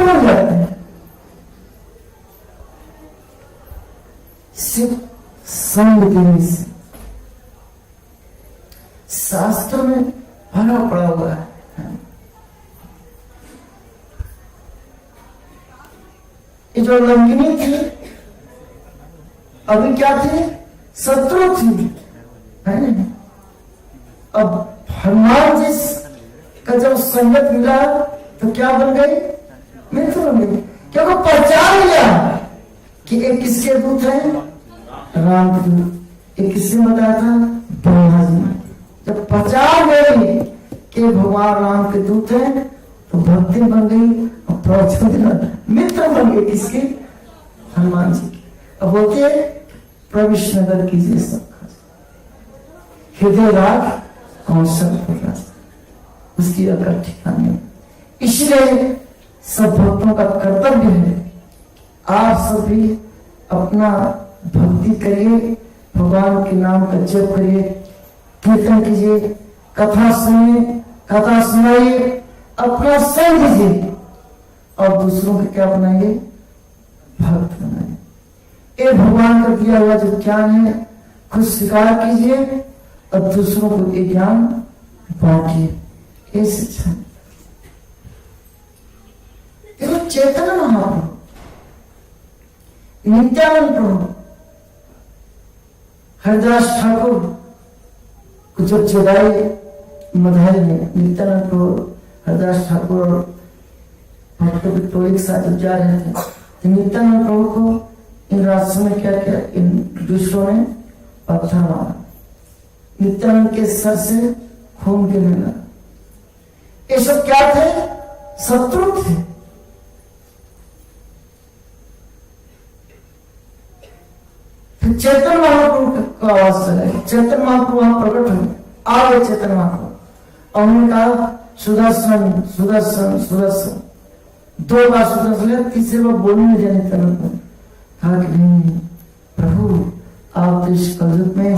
बन जाते हैं सिर्फ संग देने से। शास्त्र में भरा पड़ा हुआ है। ये जो लंगिनी थी अभी क्या थी? शत्रु थी, है ना? अब हनुमान जी का जब संगत मिला तो क्या बन गई? मित्र बन गई। क्योंकि पहचान लिया कि एक किसके दूत है? राम के दूत। एक किससे बताया था? ब्रह्मा जी ने। जब पहचान गई कि भगवान राम के दूत है तो भक्ति बन गई और प्रवचन मित्र बन गए। किसके? हनुमान जी की। अब बोलते प्रविश नगर कीजिए सबका, हृदय राग कौशल उसकी अगर ठिकाना नहीं। इसलिए सब भक्तों का कर्तव्य है, आप सभी अपना भक्ति करिए, भगवान के नाम का जप करिए, कीर्तन कीजिए, कथा सुनिए, कथा सुनाइए, अपना संग दीजिए और दूसरों को क्या बनाइए? भक्त बनाइए। ये भगवान का दिया हुआ जो ज्ञान है खुद स्वीकार कीजिए और दूसरों को ये ज्ञान बांटिए। ये शिक्षा चैतन्य महाप्रभु, नित्यानंद प्रभु, हरिदास ठाकुर को जब जगाई मधाई में, नित्यानंद प्रभु, हरिदास ठाकुर और भक्तों के टोले के साथ जब जा रहे थे तो नित्यानंद प्रभु को इन रास्तों में क्या किया? इन दुष्टों ने पत्थर मारा। नित्यानंद के सर से खून गिरने लगा। ये सब क्या थे? शत्रु थे। फिर चैतन्य महाप्रभु का आवाज चला, चैतन्य महाप्रभु वहां प्रकट हुए। आ गए चैतन्य महाप्रभु और उन्होंने कहा सुदर्शन सुदर्शन सुदर्शन। 2 बार सुदर्शन, तीसरे बार बोलने नहीं जाने तक कहा कि नहीं प्रभु, आप तो इस कलयुग में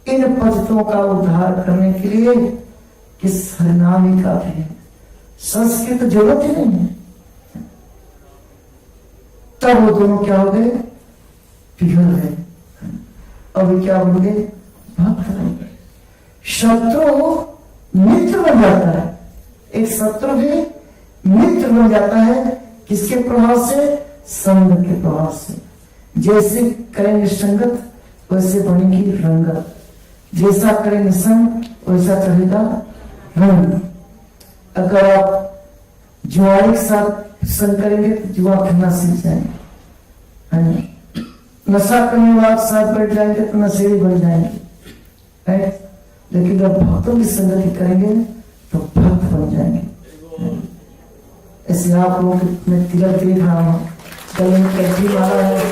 इन पतितों का उद्धार करने के लिए किस हरिनाम ही काफी है, संस्कृत तो जरूरत ही नहीं है। तब वो दोनों क्या हो गए? पिघल गए। अभी क्या बन गए? भक्त बन गए। शत्रु मित्र बन जाता है। एक शत्रु भी मित्र बन जाता है। किसके प्रभाव से? संग के प्रभाव से। जैसे करेंगे संगत वैसे बनेगी रंगत, जैसा करेंगे संग वैसा चढ़ेगा रंग। अगर आप जुआरी के साथ संग करेंगे तो जुआ खेलना सीख जाएंगे, नशा करने वाले के साथ बैठ जाएंगे तो नशेड़ी बन जाएंगे, है? लेकिन जब भक्तों की संगति करेंगे तो भक्त बन जाएंगे। ऐसे आप लोगों के मैं तिलक देख रहा हूँ, गले में कैसी वाला है,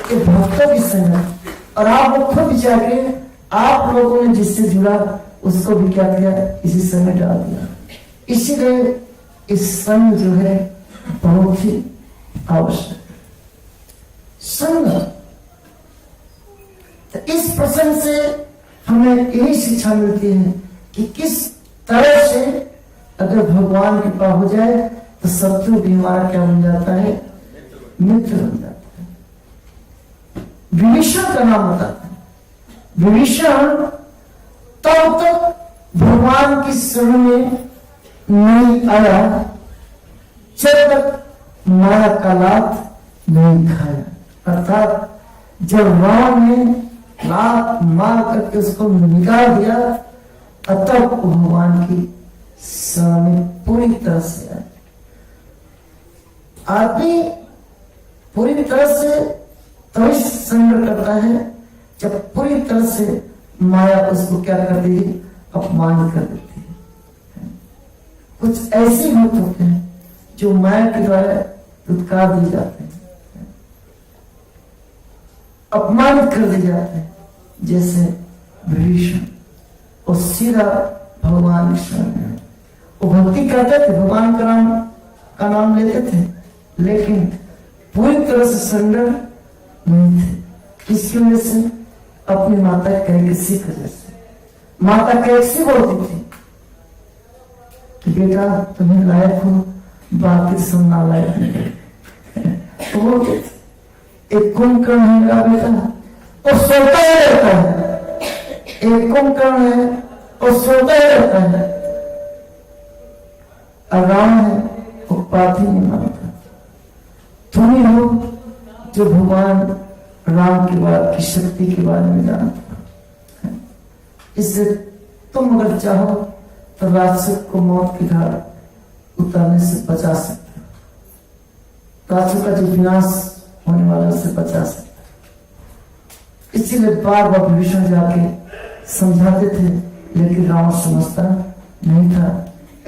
ये भक्तों की संगत। और आप लोग खुद विचार करिए, आप लोगों ने जिससे जुड़ा उसको भी क्या किया? इसी संग में डाल दिया। इसीलिए इस संग जो है बहुत ही आवश्यक संग। तो इस प्रसंग से हमें यही शिक्षा मिलती है कि किस तरह से अगर भगवान की कृपा हो जाए तो शत्रु भी हमारा क्या बन जाता है? मित्र बन जाता है। विभीषण का नाम बताते हैं। विभीषण तब तक भगवान की शरण में नहीं आया जब तक माया का लात नहीं खाया। अर्थात जब राम ने लात मार करके उसको निकाल दिया तब भगवान की शरण में पूरी तरह से आया। आदमी पूरी तरह से तभी संग्रह करता है जब पूरी तरह से माया उसको क्या कर देगी? अपमान कर देती है। कुछ ऐसे भक्त होते हैं जो माया के द्वारा दुत्कार दिए जाते हैं, अपमानित कर दिए जाते हैं। जैसे विभीषण और सीधा भगवान की शरण में वो भक्ति करते थे, भगवान का नाम लेते थे, लेकिन पूरी तरह से सरेंडर नहीं थे। किसकी वजह से? अपनी माता कैकेयी की वजह से। माता कैकेयी बोलती थी कि बेटा तुम्हें लायक हो बाकी सुनना लायक नहीं। तो वो एक कुंभकर्ण है मेरा बेटा, वो सोता ही रहता है। एक कुंभकर्ण है, वो सोता ही रहता है। और राम है, वो बात ही नहीं मानता। तुम ही हो जो भगवान राम की बात की शक्ति के बारे में जानते हो। इससे तुम अगर चाहो तो राक्षस को मौत की धारा उतारने से बचा सकते हो, राक्षस का जो विनाश होने वाला से बचा सकते हो। इसीलिए बार बार विभीषण जाके समझाते थे, लेकिन रावण समझता नहीं था।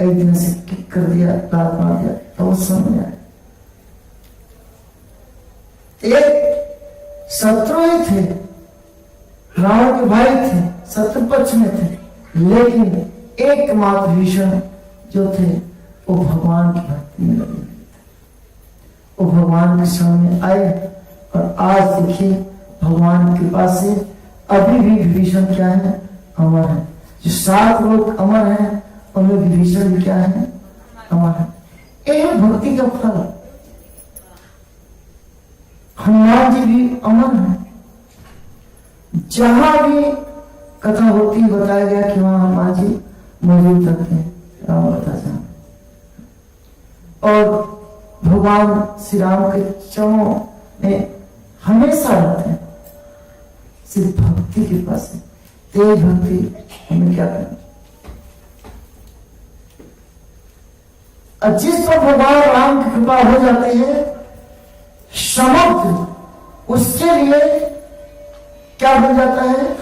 एक दिन से किक कर दिया, लात मार दिया, तो वो समझ आया। एक शत्रु ही थे, रावण के भाई थे, शत्रु पक्ष में थे, लेकिन एकमात्र भीषण जो थे वो भगवान की भक्ति में लगे, वो भगवान के सामने आए। और आज देखिए भगवान की कृपा से अभी भी विभीषण क्या है, अमर है। जो 7 लोग अमर हैं उनमें विभीषण भी क्या है, अमर है। ये भक्ति का फल। हनुमान जी भी अमर है। जहां भी कथा होती बताया गया कि वहां हनुमान जी मौजूद रहते हैं, राम कथा जहां। और भगवान श्री राम के चरणों में हमेशा रहते हैं, सिर्फ भक्ति के पास है। तेज भक्ति हमें क्या करना। जिस पर भगवान राम की कृपा हो जाती है, समुद्र उसके लिए क्या बन जाता है,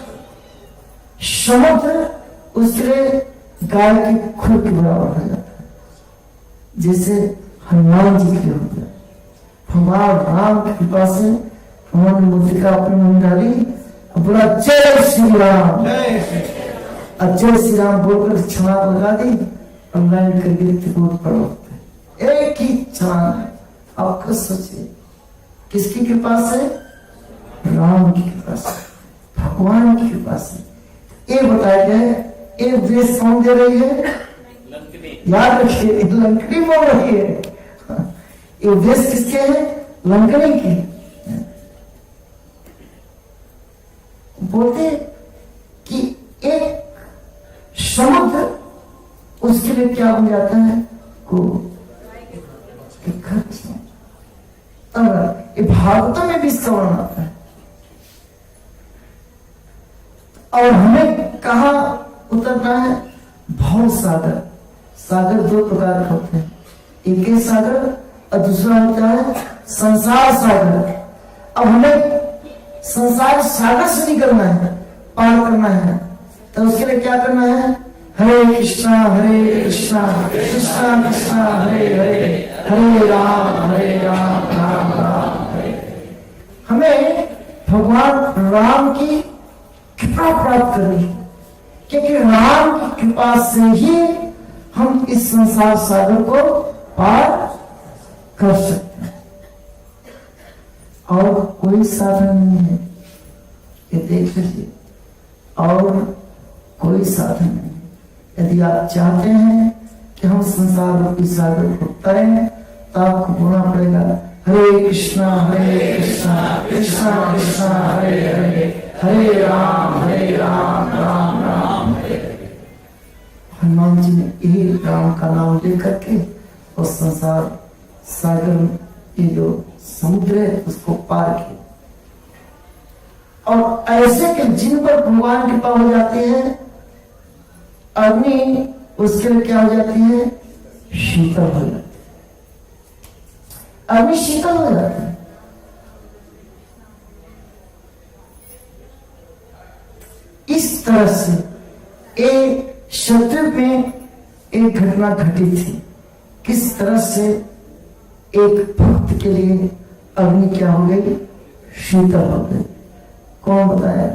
समुद्र उसके लिए गाय की खुर के बराबर हो जाता है। जैसे हनुमान जी के हो गया, भगवान राम की कृपा से उन्होंने मुद्रिका अपनी मुंह डाली, बोला जय श्री राम, जय श्री राम बोलकर क्षमा लगा दी और लाइन करके त्रिकोण पड़ो। एक ही क्षमा। आपको सोचिए किसकी कृपा से, राम की कृपा से, भगवान की कृपा से। ये बताया गया है, ये उपदेश कौन दे रही है, याद रखिए, लंकनी बोल रही है। ये उपदेश किसके है, लंकनी की। बोलते कि एक समुद्र उसके लिए क्या बन जाता है, को खर्च। ये भागवतों में भी इसका वर्णन आता है। और हमें कहा उतरना है, भव सागर। सागर 2 प्रकार के होते हैं, एक है सागर और दूसरा होता है संसार सागर। अब हमें संसार सागर से निकलना है, पार करना है, तो उसके लिए क्या करना है, हरे कृष्णा कृष्णा कृष्णा हरे हरे, हरे राम राम राम हरे। हमें भगवान राम की कृपा प्राप्त करनी है, क्योंकि राम की कृपा से ही हम इस संसार सागर को पार कर सकते हैं। और कोई साधन नहीं है, ये देख लीजिए, और कोई साधन नहीं। यदि आप चाहते हैं कि हम संसार रूपी सागर को तरें, तो आपको बोलना पड़ेगा हरे कृष्णा कृष्णा कृष्णा हरे हरे, हरे राम राम राम हरे हरे। हनुमान जी ने यही राम का नाम लेकर के उस संसार सागर, ये जो समुद्र है, उसको पार किया। और ऐसे के जिन पर भगवान कृपा हो जाती है, अग्नि उसके लिए क्या हो जाती है, शीतल हो जाती है। अग्नि शीतल हो जाती है। इस तरह से एक शत्रु में एक घटना घटी थी। किस तरह से एक भक्त के लिए अग्नि क्या हो गई, शीतल हो गई। कौन बताया,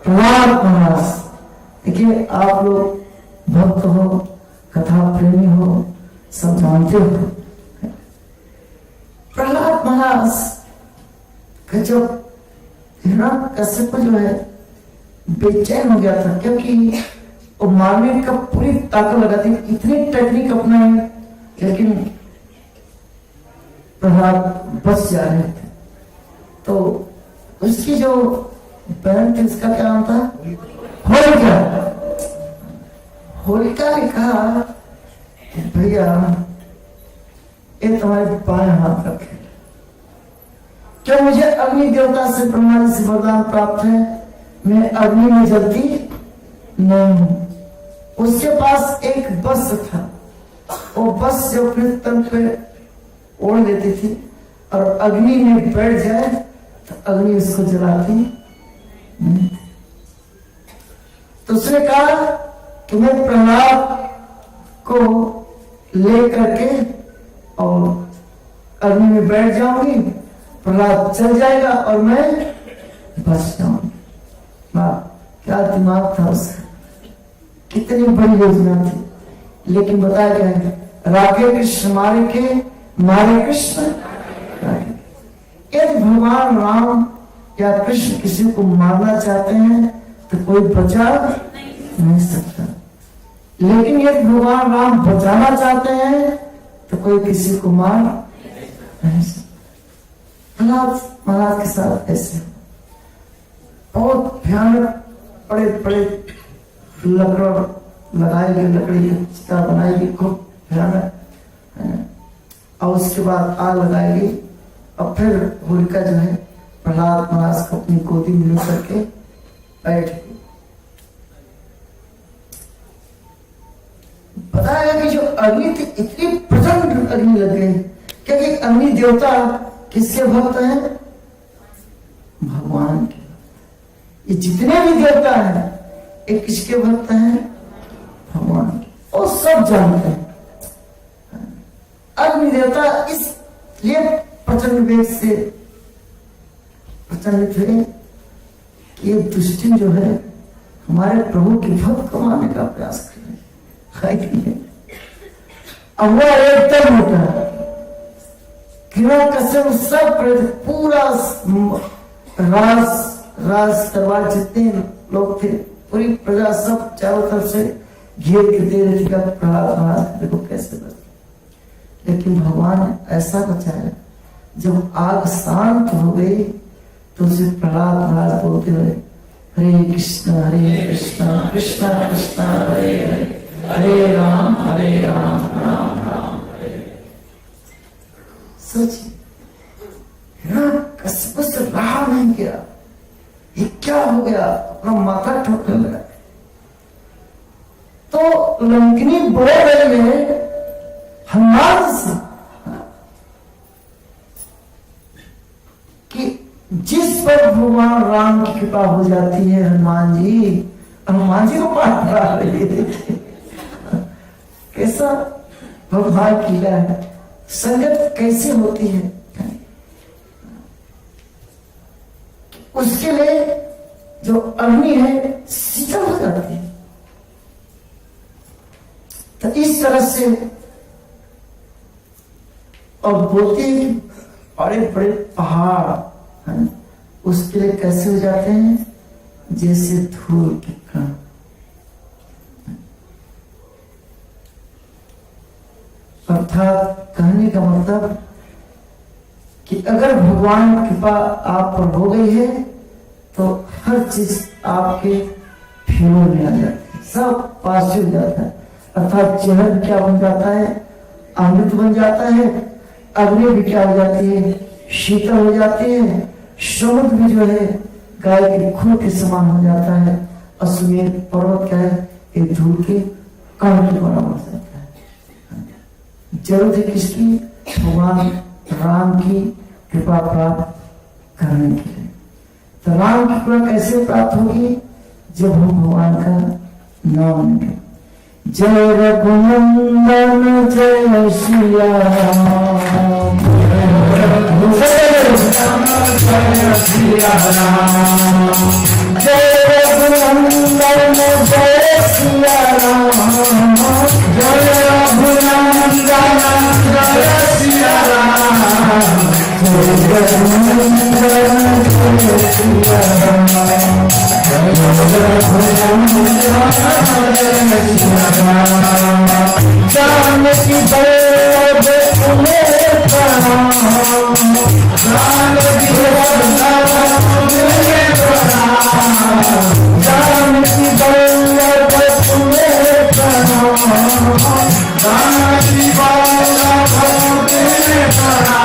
प्रहलाद महाराज। देखिए आप लोग भक्त हो, कथा प्रेमी हो, सब जानते हो। प्रहलाद महाराज का जो हिरण्यकश्यप जो है बेचैन हो गया था, क्योंकि वो मारने का पूरी ताकत लगाती, इतनी टेक्निक अपनाई लेकिन प्रहलाद बच जा रहे थे। तो उसकी जो बहन थी उसका क्या नाम था? होलिका। होलिका ने कहा भैया ये तुम्हारे बाएं हाथ रखे, क्या मुझे अग्नि देवता से ब्रह्मा जी से वरदान प्राप्त है, मैं अग्नि में जलती नहीं हूं। उसके पास एक वस्त्र था, वो वस्त्र जो अपने तन पे ओढ़ लेती थी और अग्नि में बैठ जाए तो अग्नि उसको जलाती नहीं। तो उसने कहा कि मैं प्रहलाद को ले करके और अग्नि में बैठ जाऊंगी, प्रहलाद चल जाएगा और मैं बच जाऊंगी। क्या दिमाग था उसका, कितनी बड़ी योजना थी। लेकिन बताया गया है राखे कृष्ण मारे के मारे कृष्ण। यदि भगवान राम या कृष्ण किसी को मारना चाहते हैं तो कोई बचा नहीं सकता, लेकिन यदि भगवान राम बचाना चाहते हैं तो कोई किसी को मार नहीं सकता। महाराज के साथ ऐसे बहुत भयानक बड़े बड़े लकड़ लगाई गई, लकड़ी की चिता बनाई गई खूब भयानक, और उसके बाद आग लगाई गई। और फिर होलिका जो है प्रहलाद महाराज को अपनी गोदी में लेकर के बैठ गई। बताया कि जो अग्नि थी इतनी प्रचंड अग्नि लग गई, क्योंकि अग्नि देवता किसके भक्त हैं? भगवान के। ये जितने भी देवता हैं ये किसके भक्त हैं? भगवान के। और सब जानते हैं अग्नि देवता इसलिए प्रचंड वेग से प्रचंड थे कि ये दुष्टि जो है हमारे प्रभु की भक्त को मारने का प्रयास कर रही है। अब वो एकदम होता है कसम सब पूरा राज दरबार जितने लोग थे पूरी प्रजा सब चारों तरफ से घेर के दे रही थी प्रहलाद देखो कैसे बच। लेकिन भगवान ऐसा बचाया, जब आग शांत हो गई तो उसे प्रहलाद महाराज बोलते हुए हरे कृष्ण कृष्ण कृष्ण हरे हरे हरे राम राम राम हरे। सोचिए कसम से रहा नहीं गया, ये क्या हो गया, अपना माथा ठोकने लगा। तो लंकिनी बोल रही है हनुमान से कि जिस पर भगवान राम की कृपा हो जाती है हनुमान जी को पाठ पढ़ा रही है। कैसा भगवान किया है, संगत कैसे होती है। उसके लिए जो अग्नि है शीतल हो जाती है। तो इस तरह से और बोलते हैं बड़े बड़े पहाड़ है उसके लिए कैसे हो जाते हैं, जैसे धूल के कण। अर्थात कहने का मतलब कि अगर भगवान की कृपा आप पर हो गई है तो हर चीज आपके फेवर में आ जाती है, सब पास हो जाता है। अर्थात जहर क्या बन जाता है, अमृत बन जाता है। अग्नि भी क्या हो जाती है, शीतल हो जाती है। समुद्र भी जो है गाय के खून के समान हो जाता है। अश्वमेध पर्वत क्या है, एक धूल के कण के बना हो जाता है। जरूरत है किसकी, भगवान राम की कृपा प्राप्त करने के लिए। तो राम की कृपा कैसे प्राप्त होगी, जब हम भगवान का नाम लेंगे। जय रघुनंदन जय सिया राम, जय सिया राम, जय रघुनंदन जय सिया राम, जय रघुनंदन जय सिया राम, जय रघुनंदन जय सिया राम। जानकी बल्लभ तुम्हें प्रणाम, जानकी बल्लभ तुम्हें प्रणाम, जानकी बल्लभ तुम्हें प्रणाम, जानकी बल्लभ तुम्हें प्रणाम,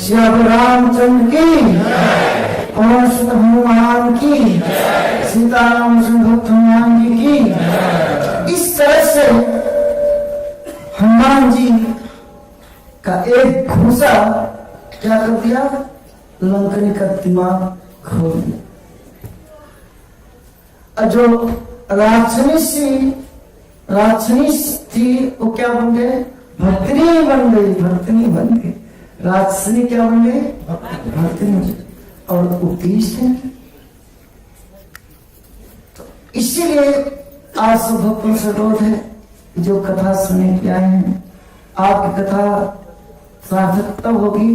श्री रामचंद्र की, पवन सुत हनुमान की, सीताराम सुंदर हनुमान जी की। इस तरह से हनुमान जी का एक घूसा क्या कर दिया, लंकनी का दिमाग खोल दिया। और जो राक्षसी थी वो क्या बन गए, भक्तिनी बन गई, भक्तिनी बन गई। राक्षसी क्या बन गई, भक्तिनी। और उपदेश है, तो इसीलिए आज सब भक्तों से रोध है, जो कथा सुनने के आए हैं, आपकी कथा सार्थक तब होगी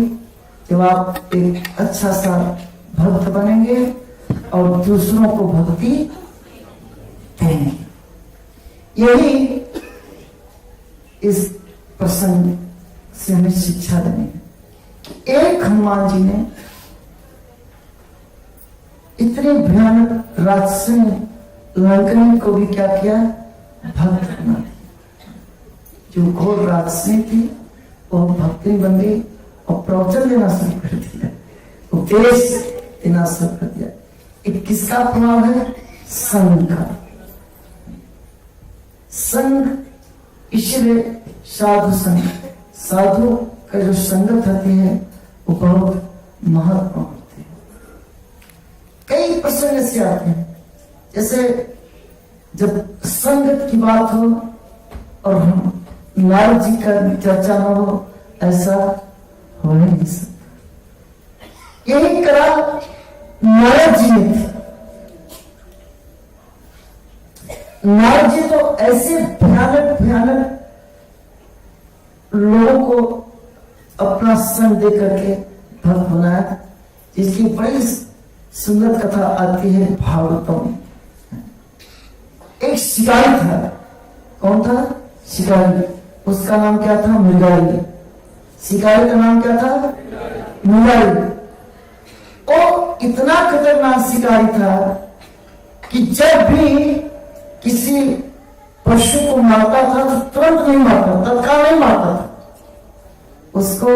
जब आप एक अच्छा सा भक्त बनेंगे और दूसरों को भक्ति देंगे। यही इस प्रसंग से हमें शिक्षा देनी है कि एक हनुमान जी ने इतने भयानक राक्षसी लंकनी को भी क्या किया, भक्त बना दिया। जो घोर राक्षसी थी वो भक्ति बन गई और प्रवचन देना शुरू कर दिया, उपदेश देना शुरू कर दिया। एक किसका प्रभाव है, संघ का। संघ, इसलिए साधु संघ, साधु का जो संगत होती है वो बहुत महत्वपूर्ण होती है। कई प्रसंग ऐसे आते हैं, जैसे जब संगत की बात हो और हम नारद जी का चर्चा न हो, ऐसा हो नहीं सकता। यही करा नारद जी ने थी। नारद जी तो ऐसे भयानक भयानक लोगों को अपना संग दे करके भक्त बनाया, जिसकी बड़ी सुंदर कथा आती है भागवतों में। एक शिकारी था, कौन था, शिकारी। उसका नाम क्या था, मृगारी। शिकारी का नाम क्या था, मृगारी। वो इतना खतरनाक शिकारी था कि जब भी किसी पशु को मारता था तो तुरंत नहीं मारता, तत्काल नहीं मारता था, उसको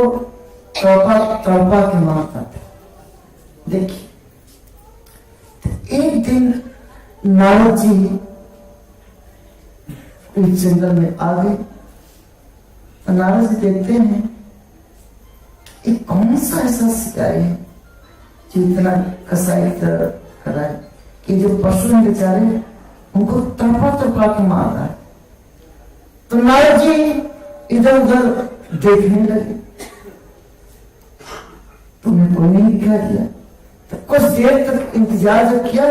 तड़पा तड़पा के मारता था। देखिए, एक दिन नारद जी इस जंगल में आ गए। नारद जी देखते हैं ये कौन सा ऐसा शिकारी है जो इतना कसाई तरह कर रहा है कि जो पशु हैं बेचारे उनको तड़पा तड़पा के मार रहा है। तो नारद जी इधर उधर देखने लगे तुम्हें कोई नहीं दिखा दिया। तो कुछ देर तक इंतजार जब किया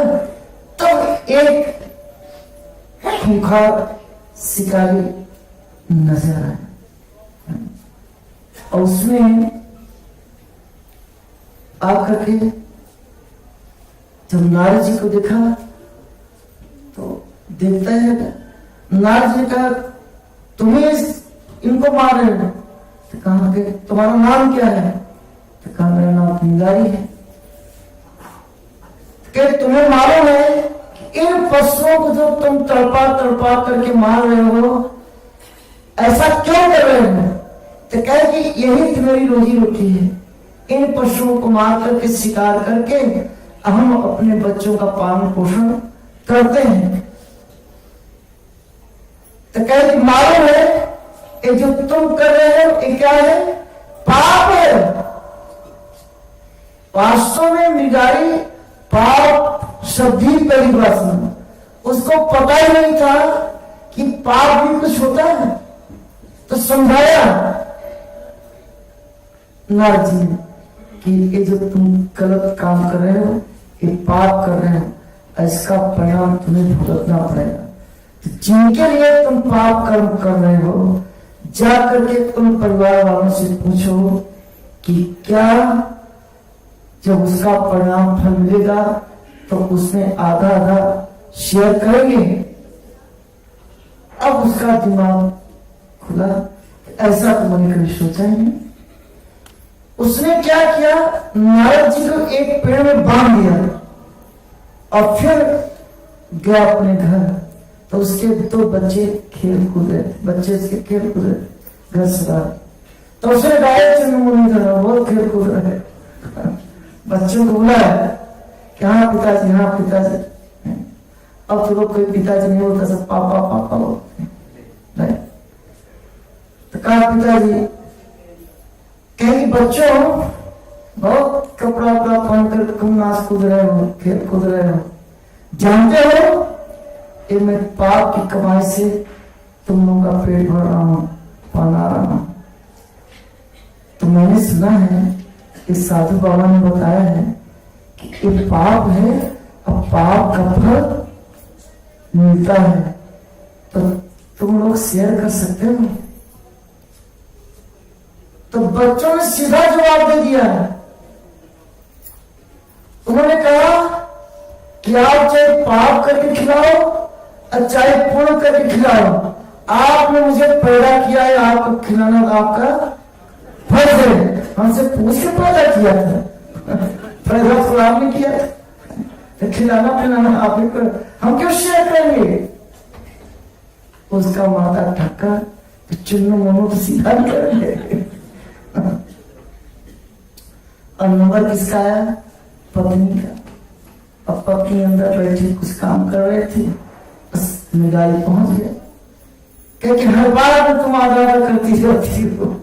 तब एक खूंखार शिकारी नजर आया और उसमें आकर के जब नारद जी को देखा तो देखता है नारद जी का तुम्हें इनको मार रहे हो। तो कहा कि तुम्हारा नाम क्या है? तो कहा मेरा नाम पिंगारी है। कि तुम्हें मालूम है कि इन पशुओं को जो तुम तड़पा तड़पा करके मार रहे हो ऐसा क्यों कर रहे हो? तो कहे कि यही तुम्हारी रोजी रोटी है, इन पशुओं को मार करके शिकार करके हम अपने बच्चों का पालन पोषण करते हैं। तो कहे कि मालूम है ये जो तुम कर रहे हो ये क्या है? पाप है। वास्तव में मृगारी पाप शब्दी परिभाषा, उसको पता ही नहीं था कि पाप भी कुछ होता है। तो समझाया नारद जी ने कि ये जो तुम गलत काम कर रहे हो ये पाप कर रहे हो, इसका परिणाम तुम्हें भुगतना पड़ेगा। तो जिनके लिए तुम पाप कर्म कर रहे हो जा करके तुम परिवार वालों से पूछो कि क्या जब उसका परिणाम फल मिलेगा तो उसमें आधा आधा शेयर करेंगे। अब उसका दिमाग खुला, ऐसा तो मैंने कभी सोचा ही नहीं। उसने क्या किया, नारद जी को एक पेड़ में बांध दिया और फिर गया अपने घर। तो उसके दो बच्चे खेल कूद रहे थे, बच्चे उसके खेल कूद रहे घर से। तो उसने गाय चुनमुनी करा, बहुत खेल कूद रहे। बच्चों को बुलाया कि हाँ पिताजी, हाँ पिताजी। अब तो लोग कोई पिताजी नहीं बोलता, सब पापा पापा बोलते हैं। तो कहा पिताजी, कहीं बच्चों बहुत कपड़ा वपड़ा पहन कर तुम नाच कूद रहे हो, खेल कूद रहे हो, जानते हो ये मैं पाप की कमाई से तुम लोगों का पेट भर रहा हूं, पाला रहा हूं। तो मैंने सुना है इस साधु बाबा ने बताया है कि ये पाप है और पाप का फल मिलता है। तो तुम लोग शेयर कर सकते हो। तो बच्चों ने सीधा जवाब दे दिया। उन्होंने कहा कि आप चाहे पाप करके खिलाओ और चाहे पुण्य करके खिलाओ, आपने मुझे पैदा किया है, आपको खिलाना आपका फर्ज है। हमसे पूछ के पैदा किया था, पैदा तो आपने किया था, तो खिलाना पिलाना आपने कर, हम क्यों शेयर करेंगे? उसका माता ठक्का तो चुन्नू मोनू तो सीधा नहीं करेंगे। और नंबर किसका आया? पत्नी का। अब पत्नी अंदर बैठी कुछ काम कर रहे थे, बस मृगारी पहुंच गया। क्योंकि हर बार में तुम आधा करती रहती हो,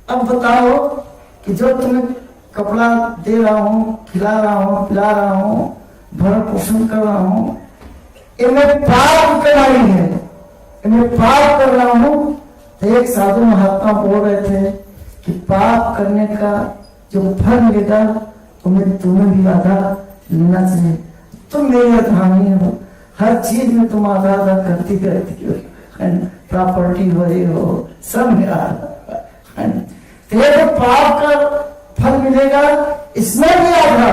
अब बताओ कि जो तुम्हें कपड़ा दे रहा हूं, खिला रहा हूं, पिला रहा हूं, भरण पोषण कर रहा हूं, ये मैं पाप कमाई है, मैं पाप कर रहा हूं। तो एक साधु महात्मा बोल रहे थे कि पाप करने का जो फल मिलेगा तुम्हें भी आधा लेना चाहिए। तुम मेरी अधानी हो, हर चीज में तुम आधा आधा करती रहती हो, प्रॉपर्टी हो रही हो, सब मेरा। तो पाप का फल मिलेगा, इसमें भी आधा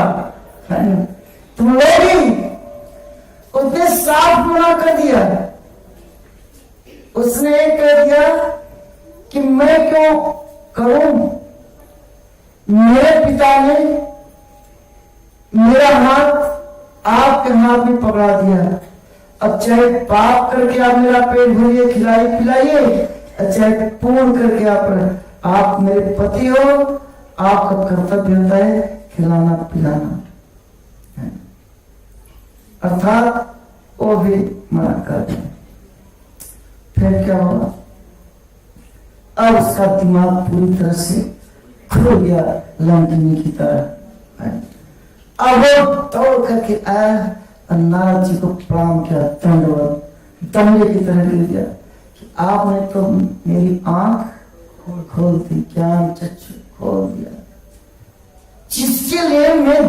तुम लोगी। उसने साफ मना कर दिया। उसने कह दिया कि मैं क्यों करूं, मेरे पिता ने मेरा हाथ आपके हाथ में पकड़ा दिया। अब चाहे पाप करके आप मेरा पेट भरिए, खिलाइए पिलाइए, चाहे पूर्ण करके आप मेरे पति हो, आपका कर्तव्य होता है खिलाना पिलाना। अर्थात वो भी मना कर दिया। फिर क्या हुआ? अब उसका दिमाग पूरी तरह से खो गया लंकिनी की तरह। अब वो दौड़ करके आया, नारद जी को प्रणाम किया, दंडवत दंगे की तरह गिर गया कि आपने तो मेरी आंख खोल दी, ज्ञान चक्षु खोल दिया, जिसके लिए मैं